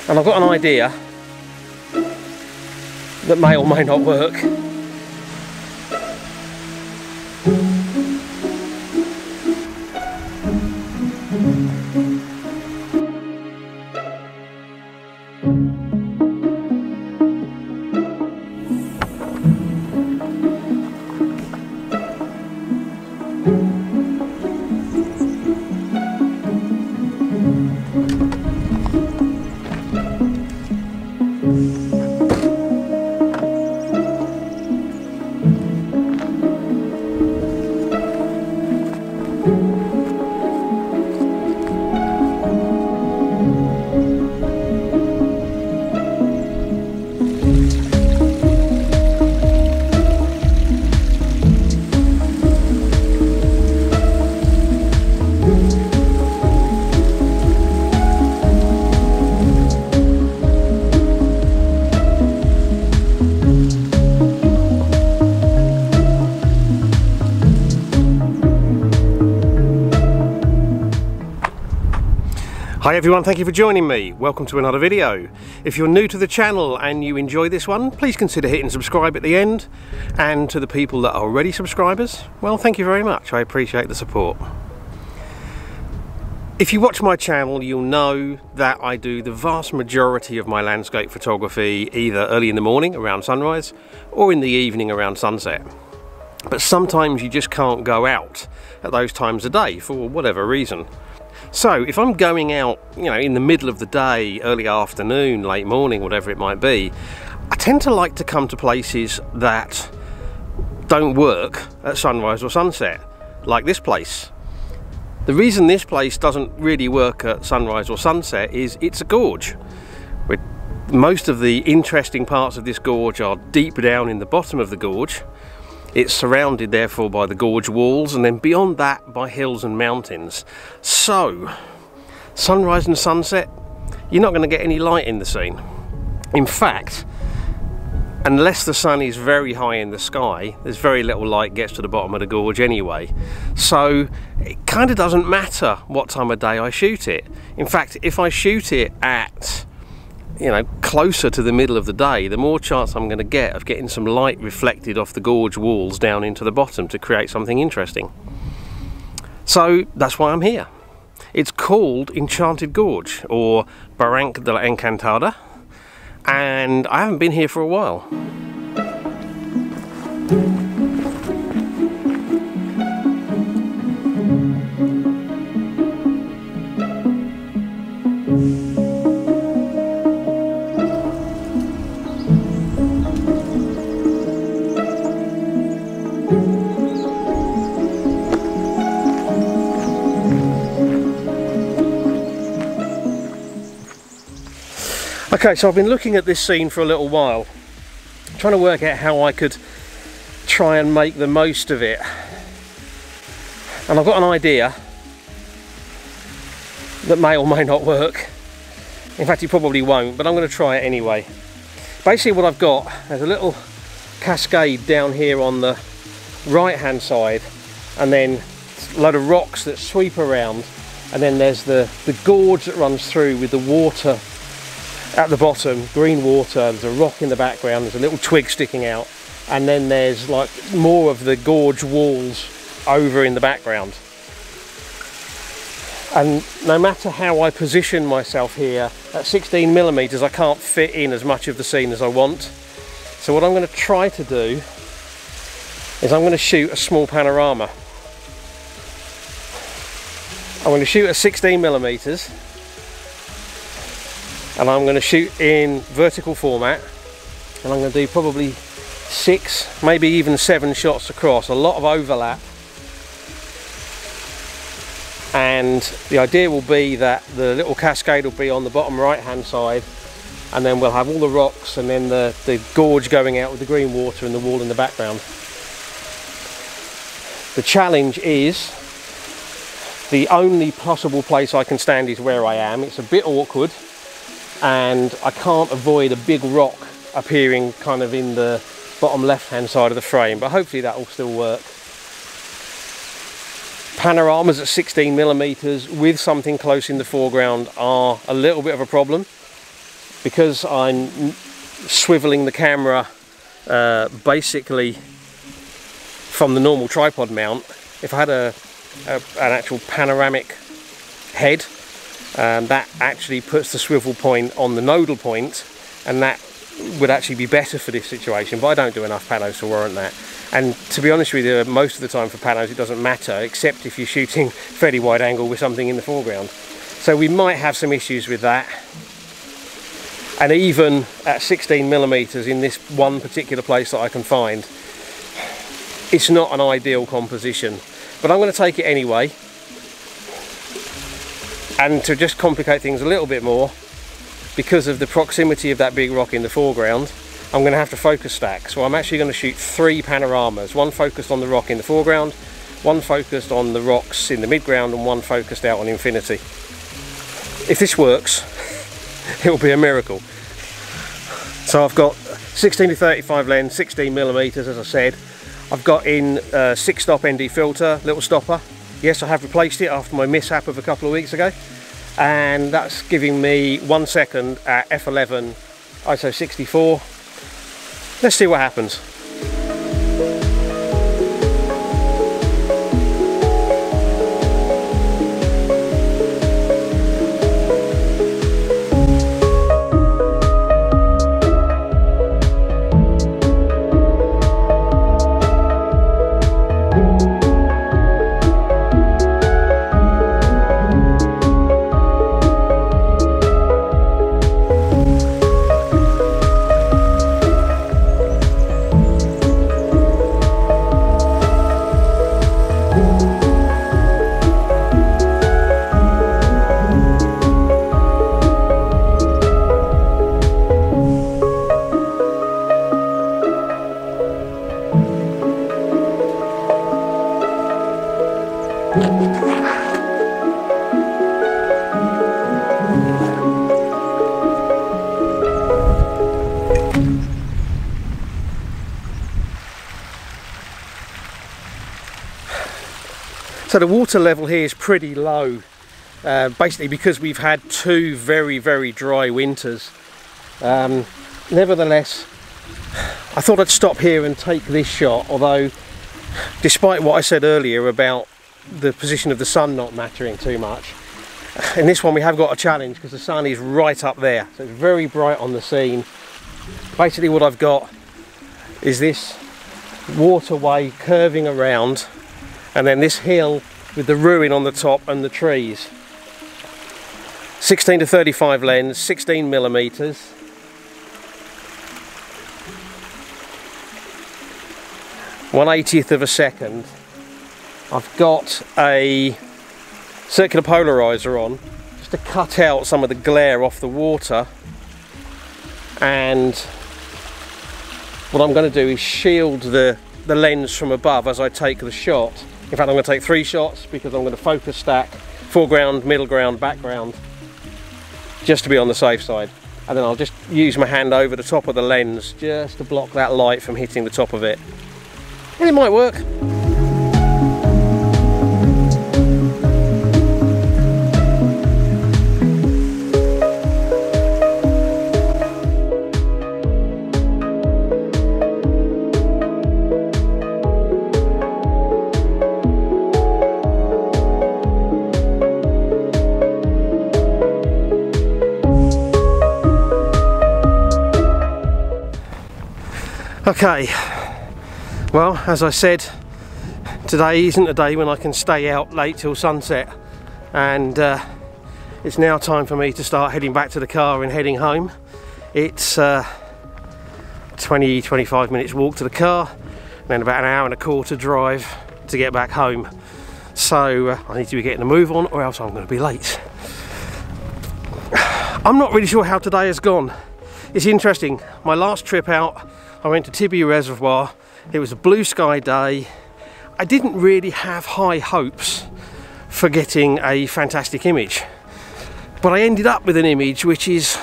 And I've got an idea that may or may not work. Hi everyone, thank you for joining me. Welcome to another video. If you're new to the channel and you enjoy this one, please consider hitting subscribe at the end. And to the people that are already subscribers, well, thank you very much. I appreciate the support. If you watch my channel, you'll know that I do the vast majority of my landscape photography either early in the morning around sunrise or in the evening around sunset. But sometimes you just can't go out at those times of day for whatever reason. So if I'm going out, in the middle of the day, early afternoon, late morning, whatever it might be, I tend to like to come to places that don't work at sunrise or sunset, like this place. The reason this place doesn't really work at sunrise or sunset is it's a gorge. Most of the interesting parts of this gorge are deep down in the bottom of the gorge. It's surrounded therefore by the gorge walls, and then beyond that by hills and mountains. So, sunrise and sunset, you're not going to get any light in the scene. In fact, unless the sun is very high in the sky, there's very little light gets to the bottom of the gorge anyway. So it kind of doesn't matter what time of day I shoot it. In fact, if I shoot it at closer to the middle of the day, the more chance I'm going to get of getting some light reflected off the gorge walls down into the bottom to create something interesting. So that's why I'm here. It's called Enchanted Gorge, or Barranc de la Encantada, and I haven't been here for a while. Okay, so I've been looking at this scene for a little while, trying to work out how I could try and make the most of it. And I've got an idea that may or may not work. In fact, it probably won't, but I'm going to try it anyway. Basically what I've got, there's a little cascade down here on the right hand side, and then a load of rocks that sweep around, and then there's the gorge that runs through with the water at the bottom, green water. There's a rock in the background, there's a little twig sticking out, and then there's like more of the gorge walls over in the background. And no matter how I position myself here, at 16mm I can't fit in as much of the scene as I want. So what I'm going to try to do is I'm going to shoot a small panorama. I'm going to shoot at 16mm, and I'm going to shoot in vertical format, and I'm going to do probably 6, maybe even 7 shots across, a lot of overlap. And the idea will be that the little cascade will be on the bottom right hand side, and then we'll have all the rocks and then the gorge going out with the green water and the wall in the background. The challenge is, the only possible place I can stand is where I am. It's a bit awkward, and I can't avoid a big rock appearing kind of in the bottom left hand side of the frame, but hopefully that will still work. Panoramas at 16mm with something close in the foreground are a little bit of a problem, because I'm swiveling the camera basically from the normal tripod mount. If I had an actual panoramic head, that actually puts the swivel point on the nodal point, and that would actually be better for this situation, but I don't do enough panos to warrant that. And to be honest with you, most of the time for panos it doesn't matter, except if you're shooting fairly wide angle with something in the foreground. So we might have some issues with that. And even at 16mm in this one particular place that I can find, it's not an ideal composition. But I'm going to take it anyway. And to just complicate things a little bit more, because of the proximity of that big rock in the foreground, I'm going to have to focus stack. So I'm actually going to shoot 3 panoramas, one focused on the rock in the foreground, one focused on the rocks in the midground, and one focused out on infinity. If this works, it will be a miracle. So I've got 16-35 lens, 16mm as I said. I've got in 6-stop ND filter, little stopper. Yes, I have replaced it after my mishap of a couple of weeks ago. And that's giving me 1 second at f11 ISO 64. Let's see what happens. So the water level here is pretty low, basically because we've had 2 very, very dry winters. Nevertheless, I thought I'd stop here and take this shot, although despite what I said earlier about the position of the sun not mattering too much, in this one we have got a challenge because the sun is right up there, so it's very bright on the scene. Basically what I've got is this waterway curving around, and then this hill with the ruin on the top and the trees. 16-35 lens, 16mm. .1/80th of a second. I've got a circular polarizer on just to cut out some of the glare off the water, and what I'm going to do is shield the lens from above as I take the shot. In fact, I'm going to take 3 shots because I'm going to focus stack foreground, middle ground, background, just to be on the safe side. And then I'll just use my hand over the top of the lens just to block that light from hitting the top of it. And it might work. Okay, well, as I said, today isn't a day when I can stay out late till sunset, and it's now time for me to start heading back to the car and heading home. It's 20-25 minutes walk to the car, and then about an hour and a quarter drive to get back home. So I need to be getting a move on, or else I'm going to be late. I'm not really sure how today has gone. It's interesting, my last trip out I went to Tibia Reservoir. It was a blue sky day. I didn't really have high hopes for getting a fantastic image, but I ended up with an image which is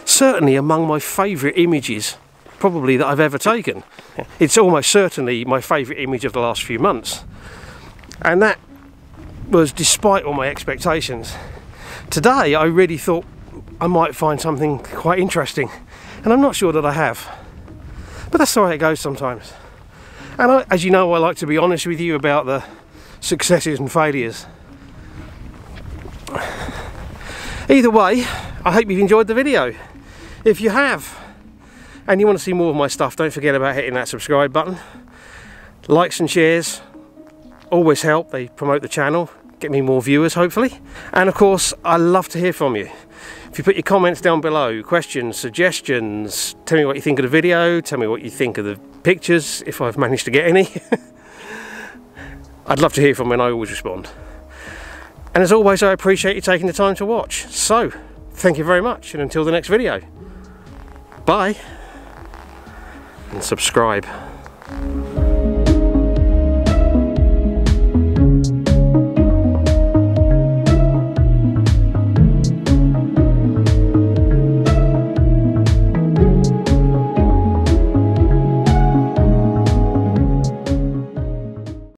certainly among my favourite images probably that I've ever taken. It's almost certainly my favourite image of the last few months, and that was despite all my expectations. Today I really thought I might find something quite interesting, and I'm not sure that I have, but that's the way it goes sometimes. And as you know, I like to be honest with you about the successes and failures. Either way, I hope you've enjoyed the video. If you have, and you want to see more of my stuff, don't forget about hitting that subscribe button. Likes and shares always help, they promote the channel, get me more viewers hopefully. And of course, I love to hear from you. If you put your comments down below, questions, suggestions, tell me what you think of the video, tell me what you think of the pictures, if I've managed to get any. I'd love to hear from you, and I always respond. And as always, I appreciate you taking the time to watch. So, thank you very much, and until the next video, bye, and subscribe.